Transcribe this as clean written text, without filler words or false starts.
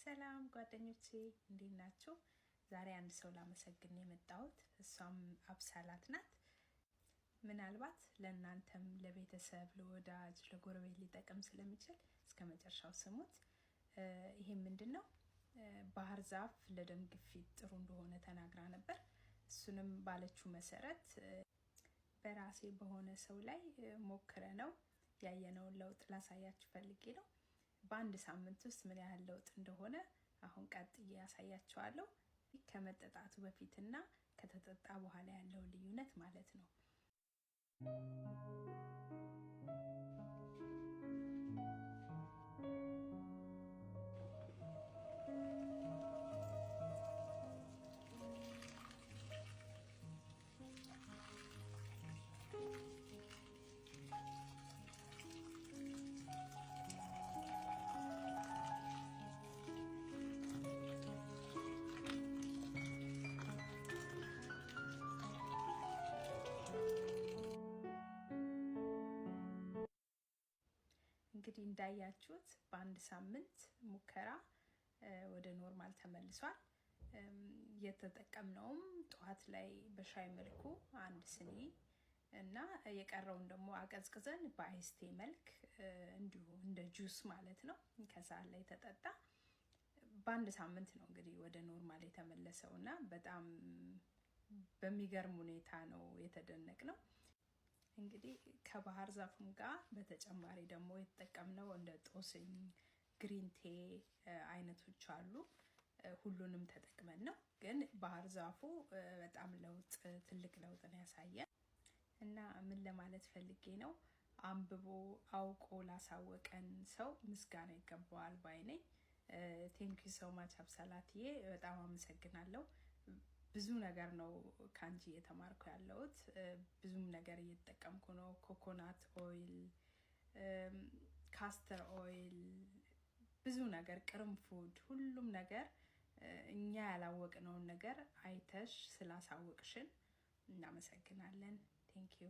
ሰላም ጓደኞቼ እንዴት ናችሁ? ዛሬ አንድ ሰው ላመሰግን የመጣሁት እሷም አብሳላት ናት። ምናልባት ለእናንተም ለቤተሰብ ለወዳጅ ለጎረቤት ሊጠቅም ስለሚችል እስከ መጨረሻው ስሙት። ይሄ ምንድነው? ባህር ዛፍ ለደም ግፊት ጥሩ እንደሆነ ተናግራ ነበር። እሱንም ባለችው መሰረት በራሴ በሆነ ሰው ላይ ሞክረ ነው ያየነውን ለውጥ ላሳያችሁ ፈልጌ ነው። በአንድ ሳምንት ውስጥ ምን ያህል ለውጥ እንደሆነ አሁን ቀጥዬ ያሳያችኋለሁ። ከመጠጣቱ በፊትና ከተጠጣ በኋላ ያለው ልዩነት ማለት ነው። እንግዲህ እንዳያችሁት በአንድ ሳምንት ሙከራ ወደ ኖርማል ተመልሷል። የተጠቀምነውም ጠዋት ላይ በሻይ መልኩ አንድ ስኒ እና የቀረውን ደግሞ አቀዝቅዘን በአይስቴ መልክ እንዲሁ እንደ ጁስ ማለት ነው ከሰዓት ላይ ተጠጣ። በአንድ ሳምንት ነው እንግዲህ ወደ ኖርማል የተመለሰው እና በጣም በሚገርም ሁኔታ ነው የተደነቅነው። እንግዲህ ከባህር ዛፉም ጋር በተጨማሪ ደግሞ የተጠቀምነው እንደ ጦስኝ ግሪን ቴ አይነቶች አሉ። ሁሉንም ተጠቅመን ነው፣ ግን ባህር ዛፉ በጣም ትልቅ ለውጥ ነው ያሳየን እና ምን ለማለት ፈልጌ ነው፣ አንብቦ አውቆ ላሳወቀን ሰው ምስጋና ይገባዋል ባይ ነኝ። ቴንክ ዩ ሶ ማች አብሳላትዬ፣ በጣም አመሰግናለሁ። ብዙ ነገር ነው ካንቺ የተማርኩ ያለሁት። ብዙም ነገር እየተጠቀምኩ ነው። ኮኮናት ኦይል፣ ካስተር ኦይል፣ ብዙ ነገር ቅርንፉድ፣ ሁሉም ነገር እኛ ያላወቅነውን ነገር አይተሽ ስላሳወቅሽን እናመሰግናለን። ቴንክ ዩ